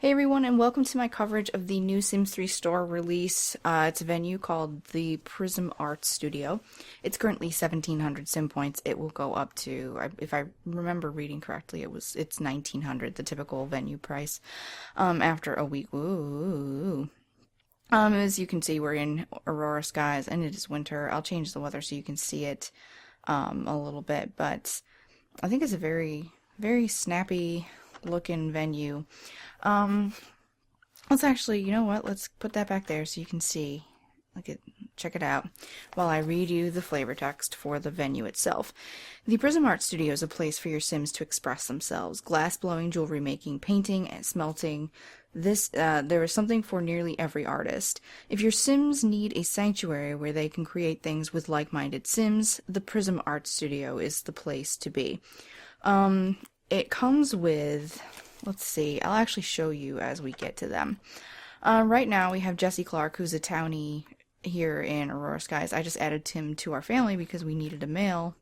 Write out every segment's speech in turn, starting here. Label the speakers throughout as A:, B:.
A: Hey everyone, and welcome to my coverage of the new Sims 3 store release. It's a venue called the Prism Art Studio. It's currently 1,700 sim points. It will go up to, if I remember reading correctly, it's 1,900, the typical venue price. After a week. Ooh. As you can see, we're in Aurora skies, and it is winter. I'll change the weather so you can see it a little bit, but I think it's a very, very snappy looking venue. Um, let's actually, you know what? Let's put that back there so you can see. Check it out while I read you the flavor text for the venue itself. The Prism Art Studio is a place for your Sims to express themselves. Glass blowing, jewelry making, painting, and smelting. There is something for nearly every artist. If your Sims need a sanctuary where they can create things with like-minded Sims, the Prism Art Studio is the place to be. It comes with, let's see, I'll actually show you as we get to them. Right now we have Jesse Clark, who's a townie here in Aurora Skies. I just added him to our family because we needed a male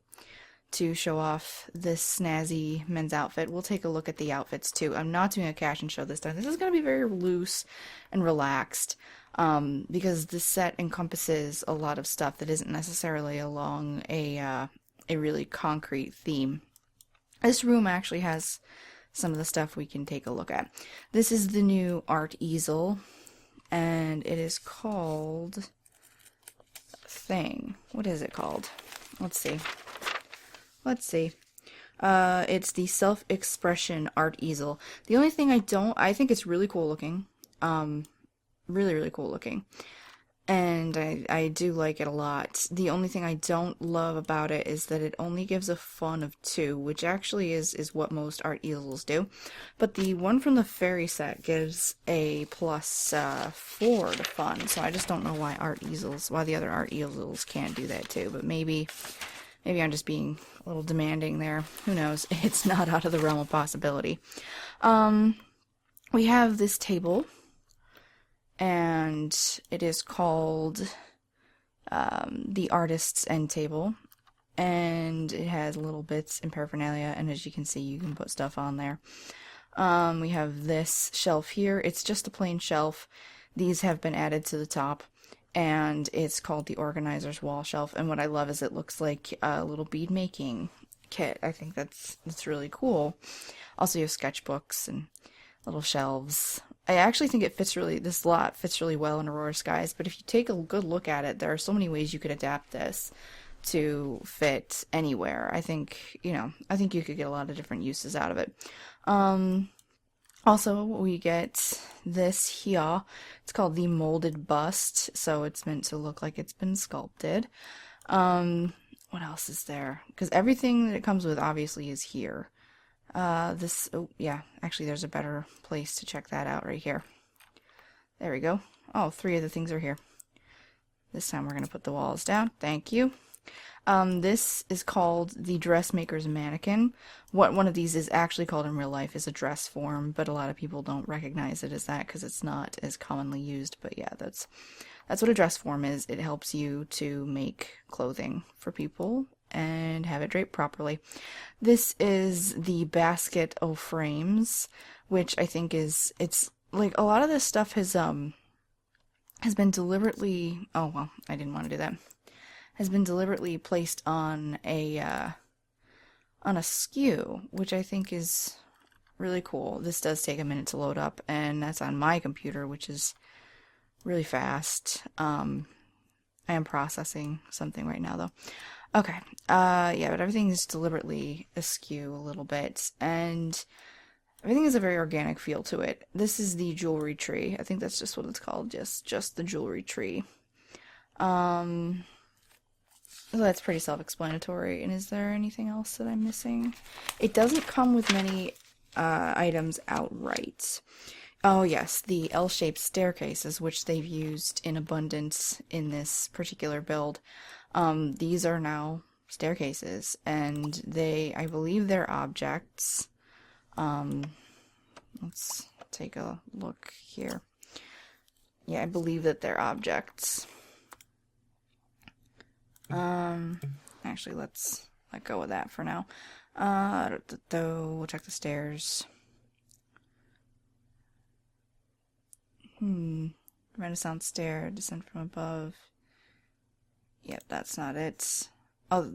A: to show off this snazzy men's outfit. We'll take a look at the outfits too. I'm not doing a cash and show this time. This is going to be very loose and relaxed because this set encompasses a lot of stuff that isn't necessarily along a really concrete theme. This room actually has some of the stuff we can take a look at. This is the new art easel, and it is called thing. What is it called? Let's see. It's the self-expression art easel. The only thing I think it's really cool looking. Really, really cool looking. And I do like it a lot. The only thing I don't love about it is that it only gives a fun of 2, which actually is what most art easels do. But the one from the fairy set gives a plus 4 to fun, so I just don't know why the other art easels can't do that too. But maybe I'm just being a little demanding there. Who knows? It's not out of the realm of possibility. We have this table, and it is called the Artist's End Table, and it has little bits and paraphernalia, and as you can see, you can put stuff on there. We have this shelf here. It's just a plain shelf. These have been added to the top, and it's called the Organizer's Wall Shelf, and what I love is it looks like a little bead making kit. I think that's really cool. Also, you have sketchbooks and little shelves. I actually think this lot fits really well in Aurora Skies, but if you take a good look at it, there are so many ways you could adapt this to fit anywhere. I think you could get a lot of different uses out of it. Also, we get this here. It's called the Molded Bust, so it's meant to look like it's been sculpted. What else is there? Because everything that it comes with obviously is here. Actually there's a better place to check that out right here. There we go. Oh, 3 of the things are here. This time we're going to put the walls down. Thank you. This is called the Dressmaker's Mannequin. What one of these is actually called in real life is a dress form, but a lot of people don't recognize it as that because it's not as commonly used. But yeah, that's what a dress form is. It helps you to make clothing for people and have it draped properly. This is the Basket o' Frames, which I think it's like a lot of this stuff has been deliberately, oh well, I didn't want to do that. Has been deliberately placed on a SKU, which I think is really cool. This does take a minute to load up, and that's on my computer, which is really fast. I am processing something right now though. Okay, yeah, but everything is deliberately askew a little bit, and everything has a very organic feel to it. This is the jewelry tree. I think that's just what it's called, just the jewelry tree. So that's pretty self-explanatory, and is there anything else that I'm missing? It doesn't come with many items outright. Oh yes, the L-shaped staircases, which they've used in abundance in this particular build. These are now staircases, and I believe they're objects. Let's take a look here. Yeah, I believe that they're objects. Actually, let's let go of that for now. We'll check the stairs. Renaissance stair, descent from above. Yep, that's not it. Oh,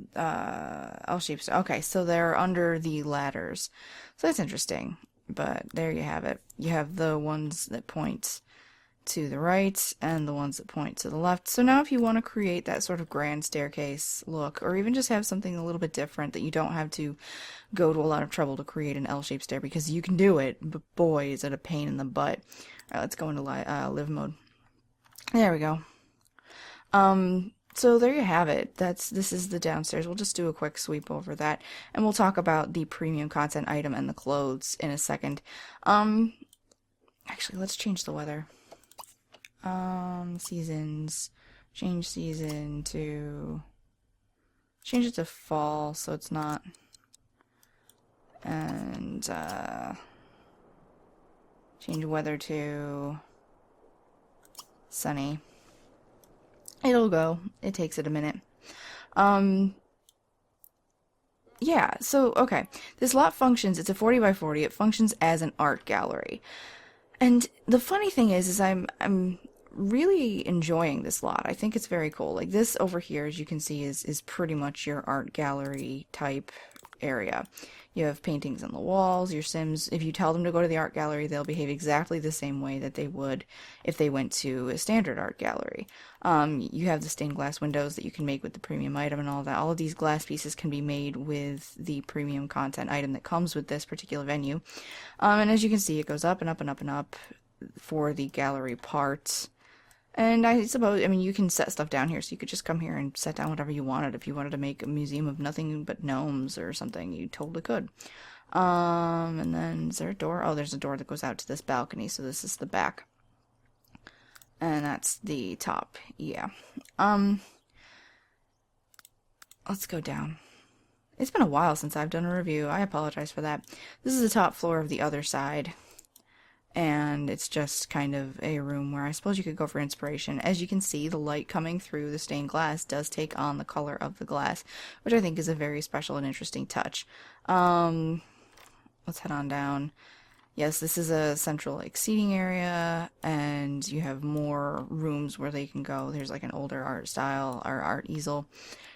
A: L-shaped. Okay, so they're under the ladders. So that's interesting. But there you have it. You have the ones that point to the right and the ones that point to the left. So now if you want to create that sort of grand staircase look, or even just have something a little bit different that you don't have to go to a lot of trouble to create an L-shaped stair, because you can do it, but boy, is it a pain in the butt. Alright, let's go into live mode. There we go. So there you have it. This is the downstairs. We'll just do a quick sweep over that, and we'll talk about the premium content item and the clothes in a second. Actually, let's change the weather. Seasons. Change season to... Change it to fall, so it's not... And, change weather to... sunny. It'll go. It takes it a minute. Yeah, so, okay. This lot functions, it's a 40 by 40, it functions as an art gallery. And the funny thing is I'm really enjoying this lot. I think it's very cool. Like, this over here, as you can see, is pretty much your art gallery type area. You have paintings on the walls, your Sims, if you tell them to go to the art gallery, they'll behave exactly the same way that they would if they went to a standard art gallery. You have the stained glass windows that you can make with the premium item and all that. All of these glass pieces can be made with the premium content item that comes with this particular venue. And as you can see, it goes up and up and up and up for the gallery part. And I suppose, I mean, you can set stuff down here, so you could just come here and set down whatever you wanted. If you wanted to make a museum of nothing but gnomes or something, you totally could. And then, is there a door? Oh, there's a door that goes out to this balcony, so this is the back. And that's the top, yeah. Let's go down. It's been a while since I've done a review. I apologize for that. This is the top floor of the other side. And it's just kind of a room where I suppose you could go for inspiration. As you can see, the light coming through the stained glass does take on the color of the glass, which I think is a very special and interesting touch. Let's head on down. Yes, this is a central like seating area, and you have more rooms where they can go. There's like an older art style or art easel.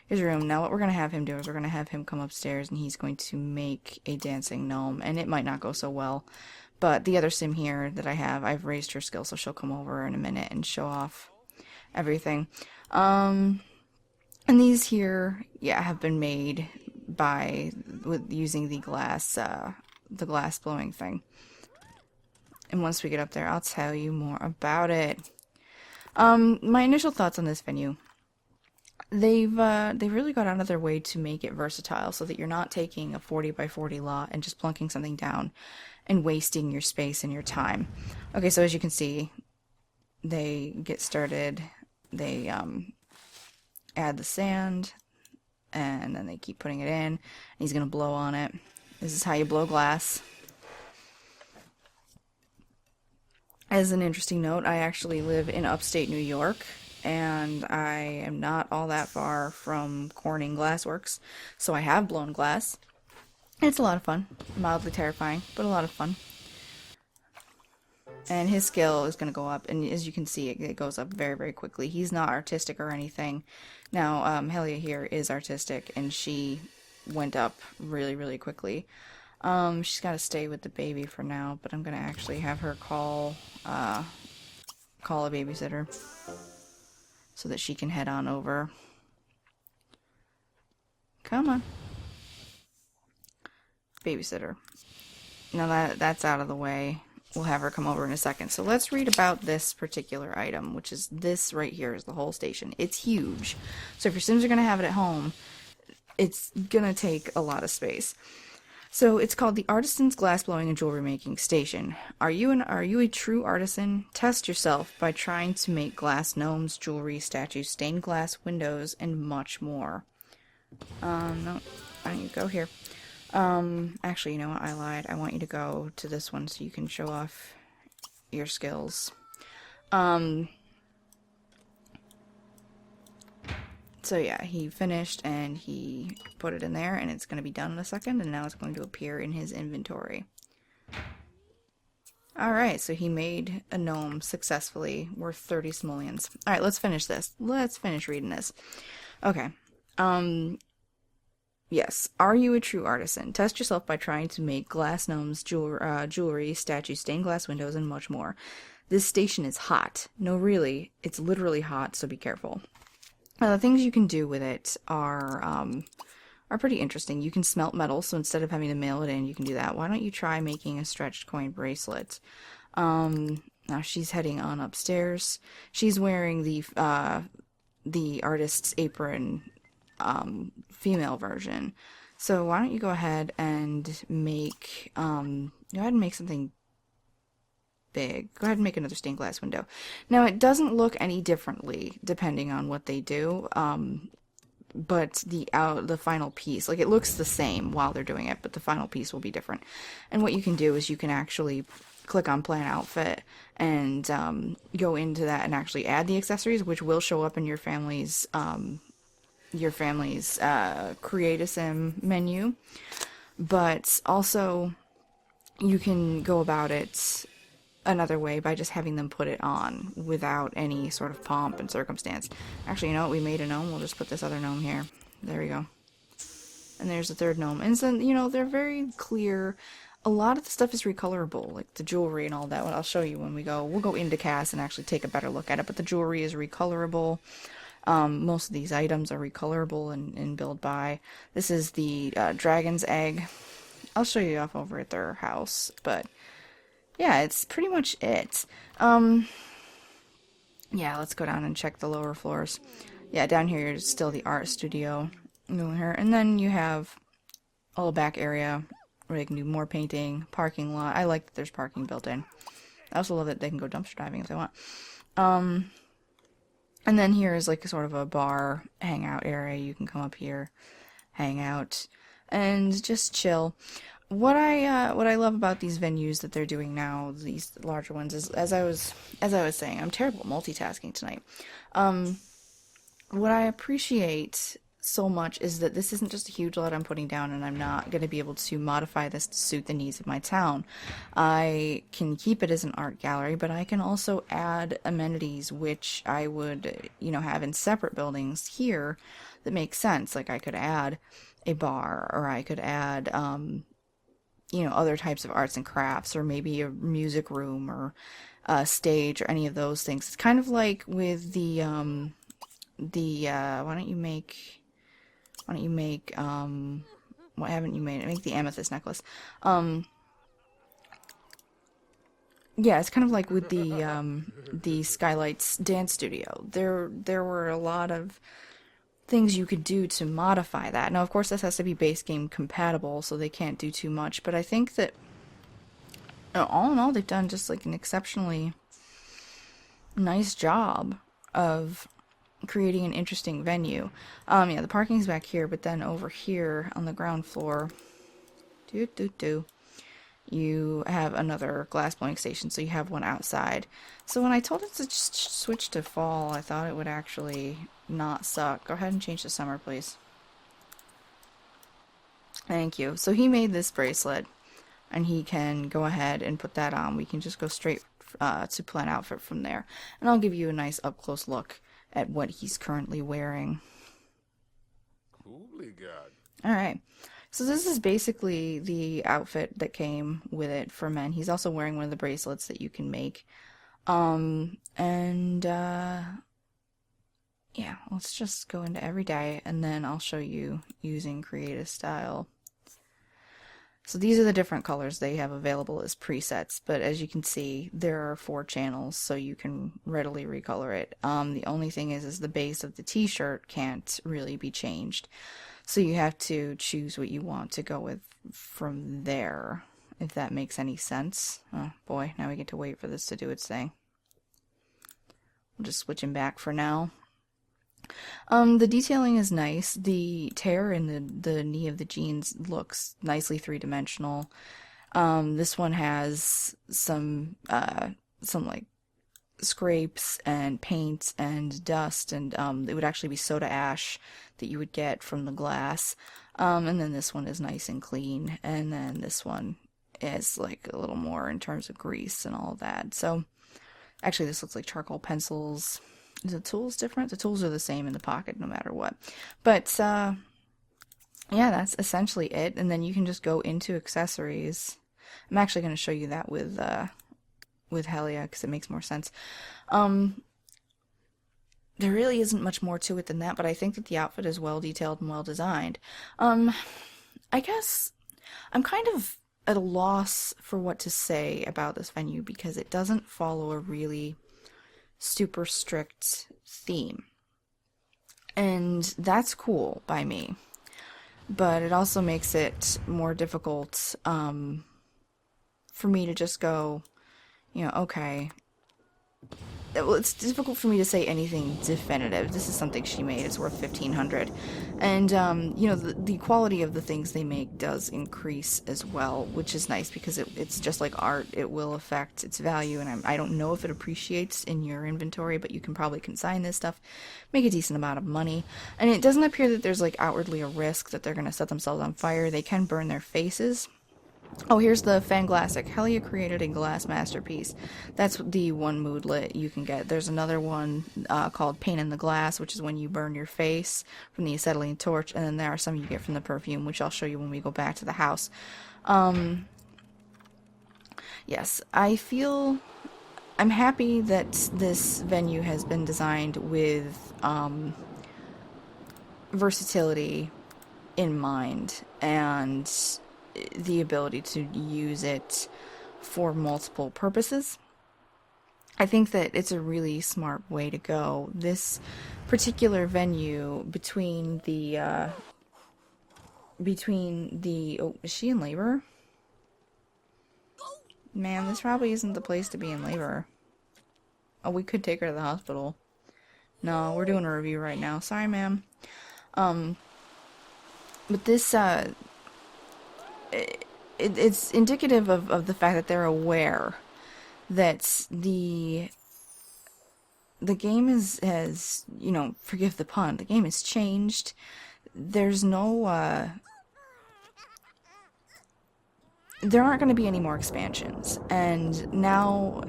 A: Here's a room. Now what we're going to have him do is we're going to have him come upstairs, and he's going to make a dancing gnome, and it might not go so well. But the other sim here that I have, I've raised her skill, so she'll come over in a minute and show off everything. And these here, yeah, have been made with using the glass blowing thing. And once we get up there, I'll tell you more about it. My initial thoughts on this venue. They've really got out of their way to make it versatile, so that you're not taking a 40 by 40 lot and just plunking something down and wasting your space and your time. Okay, so as you can see, they get started, they add the sand, and then they keep putting it in, and he's gonna blow on it. This is how you blow glass. As an interesting note, I actually live in upstate New York, and I am not all that far from Corning Glassworks, so I have blown glass. It's a lot of fun. Mildly terrifying, but a lot of fun. And his skill is going to go up, and as you can see, it goes up very, very quickly. He's not artistic or anything. Now, Helia here is artistic, and she went up really, really quickly. She's got to stay with the baby for now, but I'm going to actually have her call a babysitter so that she can head on over. Come on. Babysitter. Now that's out of the way. We'll have her come over in a second. So let's read about this particular item, which is this right here is the whole station. It's huge. So if your Sims are going to have it at home, it's going to take a lot of space. So it's called the Artisan's Glassblowing and Jewelry Making Station. Are you a true artisan? Test yourself by trying to make glass gnomes, jewelry, statues, stained glass windows, and much more. No, I don't need to go here. Actually, you know what? I lied. I want you to go to this one so you can show off your skills. So yeah, he finished and he put it in there, and it's going to be done in a second, and now it's going to appear in his inventory. Alright, so he made a gnome successfully worth 30 simoleons. Alright, let's finish this. Let's finish reading this. Okay. Yes. Are you a true artisan? Test yourself by trying to make glass gnomes, jewelry, statues, stained glass windows, and much more. This station is hot. No, really, it's literally hot, so be careful. The things you can do with it are pretty interesting. You can smelt metal, so instead of having to mail it in, you can do that. Why don't you try making a stretched coin bracelet? Now she's heading on upstairs. She's wearing the artist's apron, female version. So why don't you go ahead and make, something big. Go ahead and make another stained glass window. Now it doesn't look any differently depending on what they do. But the final piece, like, it looks the same while they're doing it, but the final piece will be different. And what you can do is you can actually click on Plan Outfit and go into that and actually add the accessories, which will show up in your family's Create a Sim menu. But also, you can go about it another way by just having them put it on without any sort of pomp and circumstance. Actually, you know what? We made a gnome. We'll just put this other gnome here. There we go. And there's the third gnome. And so, you know, they're very clear. A lot of the stuff is recolorable, like the jewelry and all that. I'll show you when we go. We'll go into cast and actually take a better look at it. But the jewelry is recolorable. Most of these items are recolorable in Build By. This is the dragon's egg. I'll show you off over at their house, but yeah, it's pretty much it. Yeah, let's go down and check the lower floors. Yeah, down here is still the art studio. And then you have a little back area where they can do more painting, parking lot. I like that there's parking built in. I also love that they can go dumpster diving if they want. And then here is like a sort of a bar hangout area. You can come up here, hang out, and just chill. What I love about these venues that they're doing now, these larger ones, is as I was saying, I'm terrible at multitasking tonight. What I appreciate so much is that this isn't just a huge lot I'm putting down, and I'm not going to be able to modify this to suit the needs of my town. I can keep it as an art gallery, but I can also add amenities which I would, you know, have in separate buildings here that make sense. Like I could add a bar, or I could add you know, other types of arts and crafts, or maybe a music room, or a stage, or any of those things. It's kind of like with the why don't you make what haven't you made? Make the amethyst necklace. Yeah, it's kind of like with the Skylights dance studio. There were a lot of things you could do to modify that. Now, of course, this has to be base game compatible, so they can't do too much, but I think that all in all, they've done just like an exceptionally nice job of creating an interesting venue. Yeah, the parking's back here, but then over here on the ground floor, you have another glass blowing station, so you have one outside. So when I told it to just switch to fall, I thought it would actually not suck. Go ahead and change to summer, please. Thank you. So he made this bracelet, and he can go ahead and put that on. We can just go straight to Plan Outfit from there. And I'll give you a nice up-close look at what he's currently wearing.
B: Holy God.
A: Alright. So this is basically the outfit that came with it for men. He's also wearing one of the bracelets that you can make. Yeah, let's just go into everyday, and then I'll show you using creative style. So these are the different colors they have available as presets, but as you can see, there are 4 channels, so you can readily recolor it. The only thing is the base of the t-shirt can't really be changed. So you have to choose what you want to go with from there, if that makes any sense. Oh boy, now we get to wait for this to do its thing. We'll just switch him back for now. The detailing is nice. The tear in the knee of the jeans looks nicely three-dimensional. This one has some like scrapes and paint and dust, and it would actually be soda ash that you would get from the glass. And then this one is nice and clean, and then this one is like a little more in terms of grease and all of that. So actually this looks like charcoal pencils. Is the tools different? The tools are the same in the pocket no matter what. But yeah, that's essentially it. And then you can just go into accessories. I'm actually going to show you that with Helia because it makes more sense. There really isn't much more to it than that, but I think that the outfit is well detailed and well designed. I guess I'm kind of at a loss for what to say about this venue because it doesn't follow a really super strict theme. And that's cool by me. But it also makes it more difficult for me to just go, okay. Well, it's difficult for me to say anything definitive. This is something she made. It's worth $1,500. And, the quality of the things they make does increase as well, which is nice because it's just like art. It will affect its value, and I don't know if it appreciates in your inventory, but you can probably consign this stuff, make a decent amount of money. And it doesn't appear that there's, like, outwardly a risk that they're going to set themselves on fire. They can burn their faces. Oh, here's the Fanglassic. Helia created a glass masterpiece. That's the one moodlet you can get. There's another one called Paint in the Glass, which is when you burn your face from the acetylene torch, and then there are some you get from the perfume, which I'll show you when we go back to the house. Yes, I'm happy that this venue has been designed with versatility in mind, and the ability to use it for multiple purposes. I think that it's a really smart way to go. This particular venue between the oh, is she in labor? Man, this probably isn't the place to be in labor. Oh, we could take her to the hospital. No, we're doing a review right now. Sorry, ma'am. But this it's indicative of the fact that they're aware that the game has, forgive the pun, the game has changed. There's no, there aren't going to be any more expansions, and now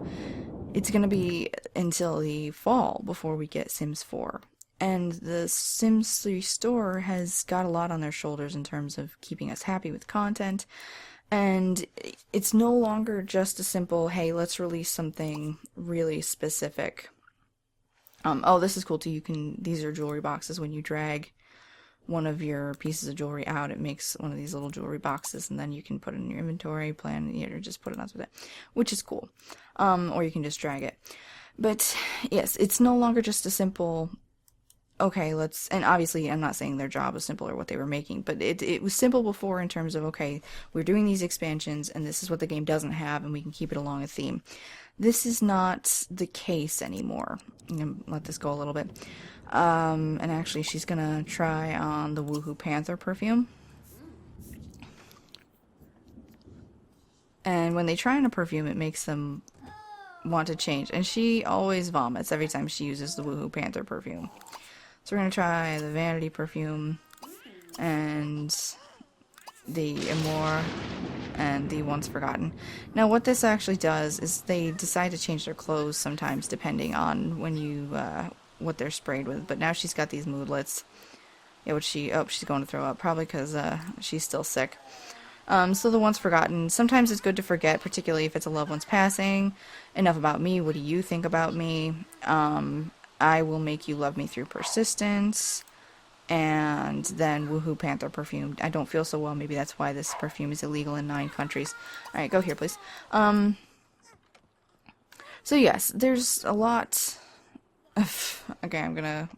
A: it's going to be until the fall before we get Sims 4. And the Sims 3 store has got a lot on their shoulders in terms of keeping us happy with content. And it's no longer just a simple, hey, let's release something really specific. Oh, this is cool too. These are jewelry boxes. When you drag one of your pieces of jewelry out, it makes one of these little jewelry boxes, and then you can put it in your inventory, plan, or just put it on with it, which is cool. Or you can just drag it. But yes, it's no longer just a simple, okay, and obviously I'm not saying their job was simple or what they were making, but it was simple before in terms of, okay, we're doing these expansions and this is what the game doesn't have and we can keep it along a theme. This is not the case anymore. I'm going to let this go a little bit. And actually she's going to try on the Woohoo Panther perfume. And when they try on a perfume, it makes them want to change. And she always vomits every time she uses the Woohoo Panther perfume. So we're going to try the Vanity perfume, and the Amour, and the Once Forgotten. Now what this actually does is they decide to change their clothes sometimes depending on what they're sprayed with. But now she's got these moodlets. Yeah, she's going to throw up, probably because she's still sick. So the Once Forgotten, sometimes it's good to forget, particularly if it's a loved one's passing. Enough about me, what do you think about me? I Will Make You Love Me Through Persistence, and then Woohoo Panther perfume. I don't feel so well, maybe that's why this perfume is illegal in 9 countries. Alright, go here, please. So yes, there's a lot of, okay, I'm gonna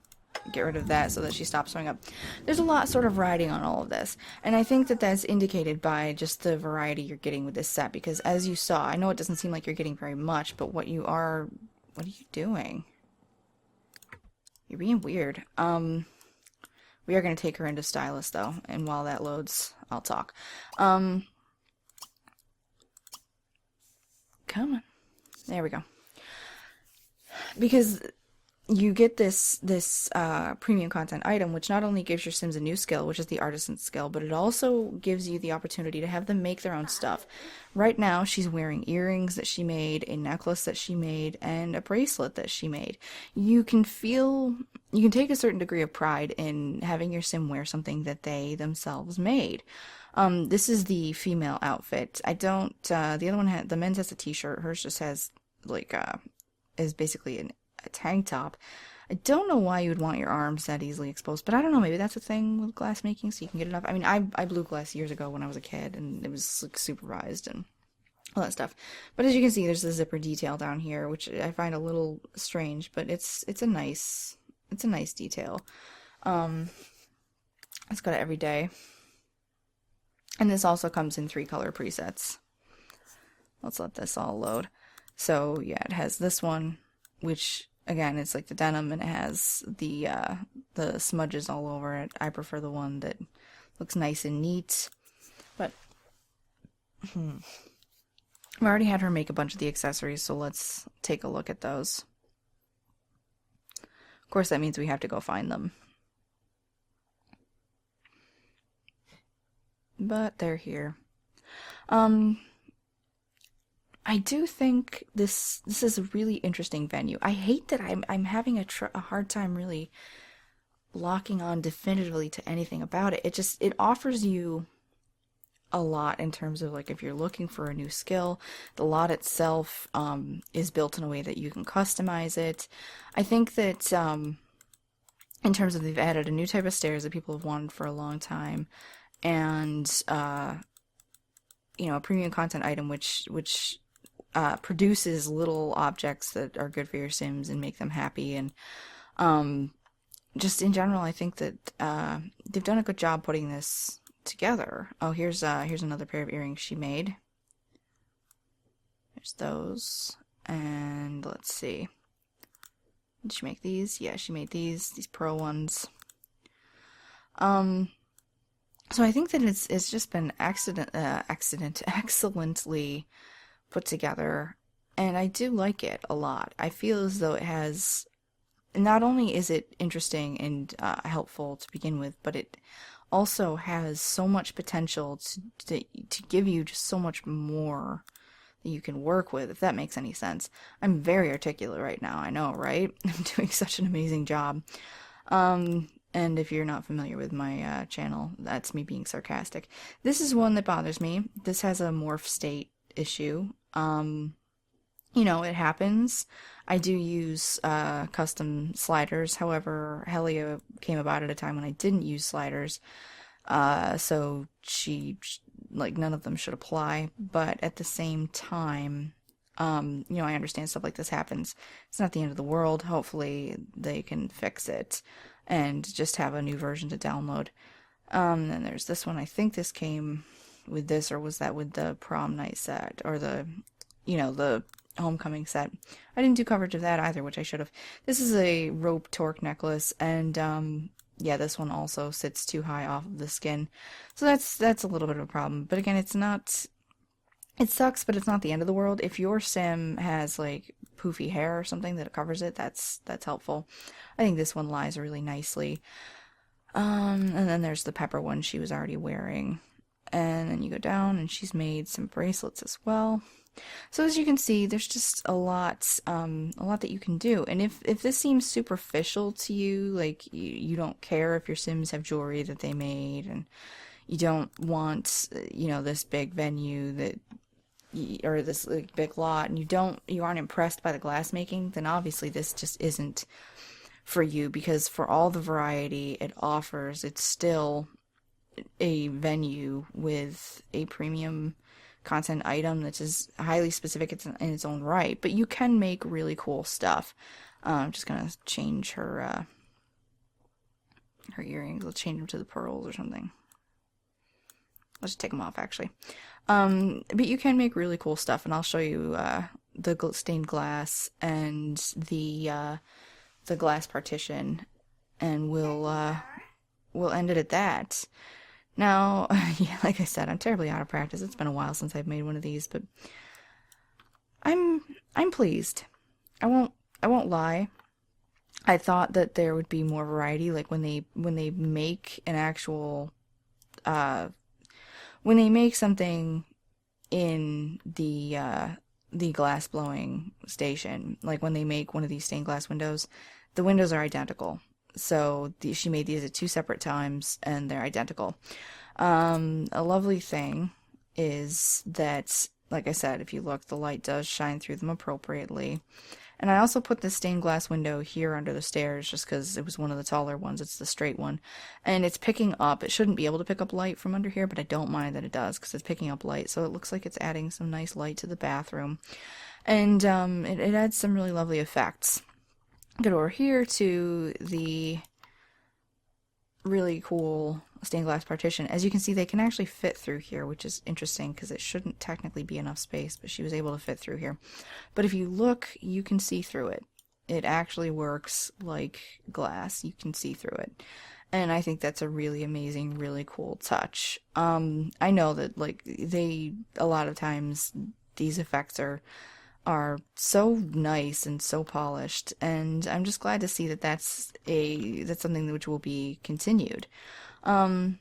A: get rid of that so that she stops showing up. There's a lot sort of riding on all of this, and I think that that's indicated by just the variety you're getting with this set, because as you saw, I know it doesn't seem like you're getting very much, but what are you doing? You're being weird. We are going to take her into Stylist, though, and while that loads, I'll talk. Come on. There we go. Because you get this premium content item, which not only gives your Sims a new skill, which is the artisan skill, but it also gives you the opportunity to have them make their own stuff. Right now, she's wearing earrings that she made, a necklace that she made, and a bracelet that she made. You can take a certain degree of pride in having your Sim wear something that they themselves made. This is the female outfit. I don't, the other one the men's has a t-shirt. Hers just has, like, is basically a tank top. I don't know why you would want your arms that easily exposed, but I don't know, maybe that's a thing with glass making, so you can get it up. I mean, I blew glass years ago when I was a kid, and it was, like, supervised and all that stuff. But as you can see, there's the zipper detail down here, which I find a little strange, but it's a nice detail. Let's go to everyday. And this also comes in 3 color presets. Let's let this all load. So yeah, it has this one, which again, it's like the denim, and it has the smudges all over it. I prefer the one that looks nice and neat. But I've already had her make a bunch of the accessories, so let's take a look at those. Of course, that means we have to go find them. But they're here. I do think this is a really interesting venue. I hate that I'm having a hard time really locking on definitively to anything about it. It offers you a lot in terms of, like, if you're looking for a new skill. The lot itself is built in a way that you can customize it. I think that in terms of, they've added a new type of stairs that people have wanted for a long time, and a premium content item which produces little objects that are good for your Sims and make them happy. And just in general, I think that they've done a good job putting this together. Oh, here's another pair of earrings she made. There's those, and let's see. Did she make these? Yeah, she made these pro ones. So I think that it's just been excellently put together, and I do like it a lot. I feel as though it has, not only is it interesting and helpful to begin with, but it also has so much potential to give you just so much more that you can work with, if that makes any sense. I'm very articulate right now, I know, right? I'm doing such an amazing job. And if you're not familiar with my channel, that's me being sarcastic. This is one that bothers me. This has a morph state issue. It happens. I do use custom sliders. However, Helia came about at a time when I didn't use sliders. So none of them should apply. But at the same time, I understand stuff like this happens. It's not the end of the world. Hopefully they can fix it and just have a new version to download. Then there's this one. I think this came with this, or was that with the prom night set, or the homecoming set. I didn't do coverage of that either, which I should have. This is a rope torque necklace, and yeah, this one also sits too high off of the skin. So that's a little bit of a problem. But again, it sucks, but it's not the end of the world. If your Sim has, like, poofy hair or something that covers it, that's helpful. I think this one lies really nicely. And then there's the pepper one she was already wearing. And then you go down, and she's made some bracelets as well. So as you can see, there's just a lot that you can do. And if this seems superficial to you, like you don't care if your Sims have jewelry that they made, and you don't want, this big venue or this, like, big lot, and you aren't impressed by the glass making, then obviously this just isn't for you, because for all the variety it offers, it's still a venue with a premium content item that's just highly specific in its own right. But you can make really cool stuff. I'm just gonna change her earrings. Let's change them to the pearls or something. Let's just take them off, actually. But you can make really cool stuff, and I'll show you the stained glass and the glass partition, and we'll end it at that. Now, yeah, like I said, I'm terribly out of practice. It's been a while since I've made one of these, but I'm pleased. I won't lie. I thought that there would be more variety, like when they make an actual uh when they make something in the glass blowing station, like when they make one of these stained glass windows, the windows are identical. So she made these at two separate times and they're identical. A lovely thing is that, like I said, if you look, the light does shine through them appropriately. And I also put the stained glass window here under the stairs just because it was one of the taller ones. It's the straight one. And it's picking up. It shouldn't be able to pick up light from under here, but I don't mind that it does because it's picking up light. So it looks like it's adding some nice light to the bathroom. And it adds some really lovely effects. Get over here to the really cool stained glass partition. As you can see, they can actually fit through here, which is interesting because it shouldn't technically be enough space, but she was able to fit through here. But if you look, you can see through it. It actually works like glass. You can see through it. And I think that's a really amazing, really cool touch. I know that like a lot of times these effects are so nice and so polished, and I'm just glad to see that that's something which will be continued. Um,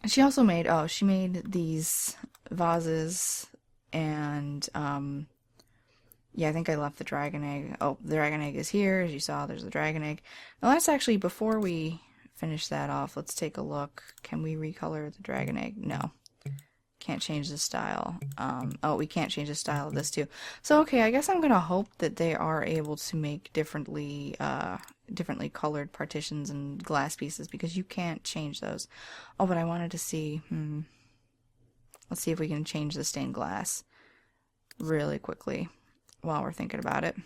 A: she also made she made these vases, and yeah, I think I left the dragon egg. Oh, the dragon egg is here. As you saw, there's the dragon egg. Now let's actually, before we finish that off, let's take a look. Can we recolor the dragon egg? No. Can't change the style. Oh, we can't change the style of this too. So, okay, I guess I'm gonna hope that they are able to make differently colored partitions and glass pieces because you can't change those. Oh, but I wanted to see, let's see if we can change the stained glass really quickly while we're thinking about it.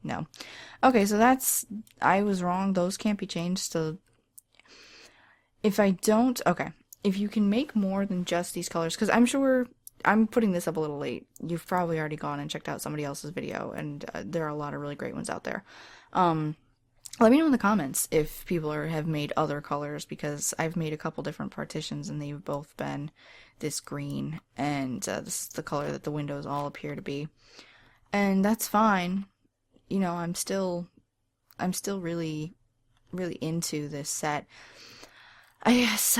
A: No. Okay, so I was wrong. Those can't be changed. So if I don't, okay. If you can make more than just these colors, because I'm sure I'm putting this up a little late. You've probably already gone and checked out somebody else's video, and there are a lot of really great ones out there. Let me know in the comments if people have made other colors, because I've made a couple different partitions, and they've both been this green, and this is the color that the windows all appear to be. And that's fine. You know, I'm still really, really into this set. I guess,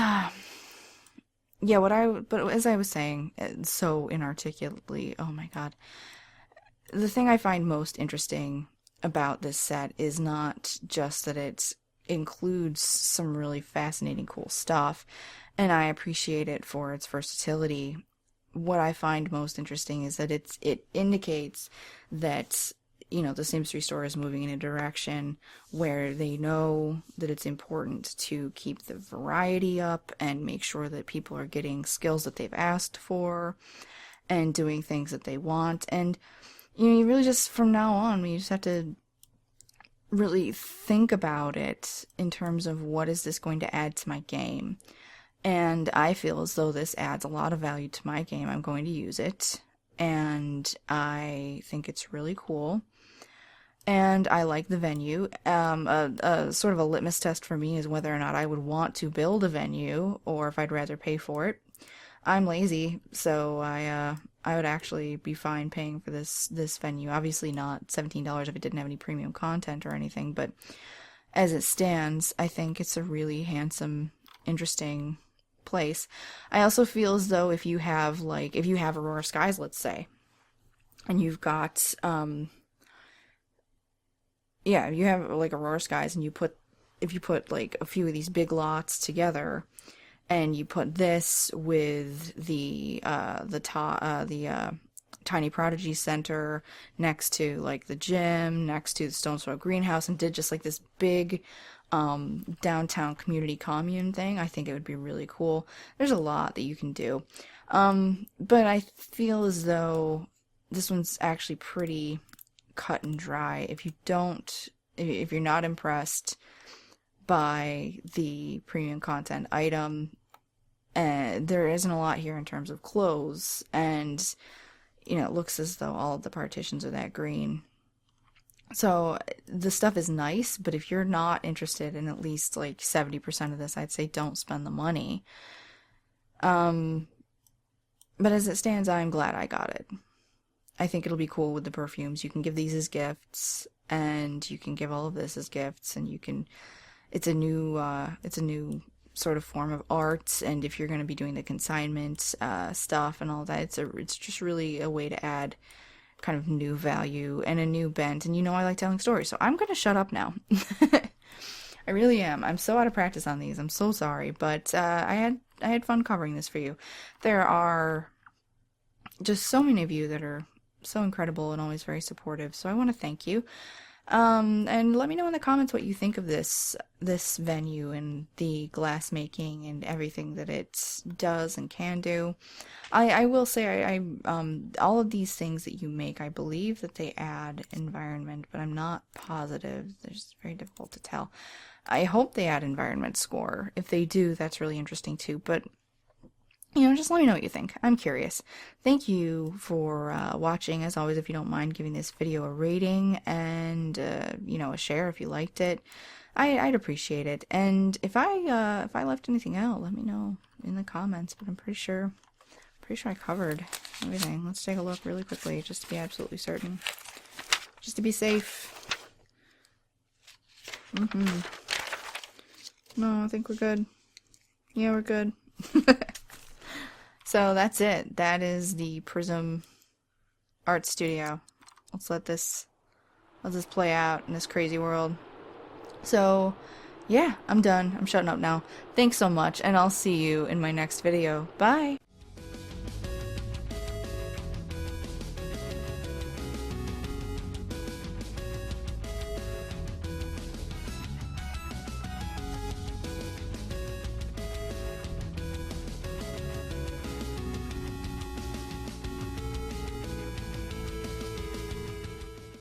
A: yeah, but as I was saying, so inarticulately, oh my god. The thing I find most interesting about this set is not just that it includes some really fascinating, cool stuff, and I appreciate it for its versatility. What I find most interesting is that it indicates that the Sims 3 store is moving in a direction where they know that it's important to keep the variety up and make sure that people are getting skills that they've asked for and doing things that they want. And, you really just, from now on, you just have to really think about it in terms of what is this going to add to my game. And I feel as though this adds a lot of value to my game. I'm going to use it. And I think it's really cool. And I like the venue. A sort of a litmus test for me is whether or not I would want to build a venue or if I'd rather pay for it. I'm lazy, so I would actually be fine paying for this venue. Obviously not $17 if it didn't have any premium content or anything, but as it stands, I think it's a really handsome, interesting place. I also feel as though if you have Aurora Skies, let's say, and you've got yeah, you have like Aurora Skies, and if you put like a few of these big lots together, and you put this with the Tiny Prodigy Center next to like the gym, next to the Stone's Throw greenhouse, and did just like this big downtown community commune thing, I think it would be really cool. There's a lot that you can do. But I feel as though this one's actually pretty cut and dry. If you're not impressed by the premium content item, there isn't a lot here in terms of clothes, and it looks as though all of the partitions are that green. So the stuff is nice, but if you're not interested in at least like 70% of this, I'd say don't spend the money. But as it stands, I'm glad I got it. I think it'll be cool with the perfumes. You can give these as gifts, and you can give all of this as gifts, and you can, it's a new sort of form of art, and if you're going to be doing the consignment stuff and all that, it's just really a way to add kind of new value and a new bent. And you know I like telling stories, so I'm going to shut up now. I really am. I'm so out of practice on these. I'm so sorry, but I had fun covering this for you. There are just so many of you that are so incredible and always very supportive, so I want to thank you. And let me know in the comments what you think of this venue and the glass making and everything that it does and can do. I will say I all of these things that you make, I believe that they add environment, but I'm not positive. It's very difficult to tell. I hope they add environment score. If they do, that's really interesting too, but you know, just let me know what you think. I'm curious. Thank you for watching. As always, if you don't mind giving this video a rating and you know, a share if you liked it, I'd appreciate it. And if I left anything out, let me know in the comments. But I'm pretty sure I covered everything. Let's take a look really quickly, just to be absolutely certain, just to be safe. No, I think we're good. Yeah, we're good. So that's it. That is the Prism Art Studio. Let's let this play out in this crazy world. So, yeah, I'm done. I'm shutting up now. Thanks so much, and I'll see you in my next video. Bye!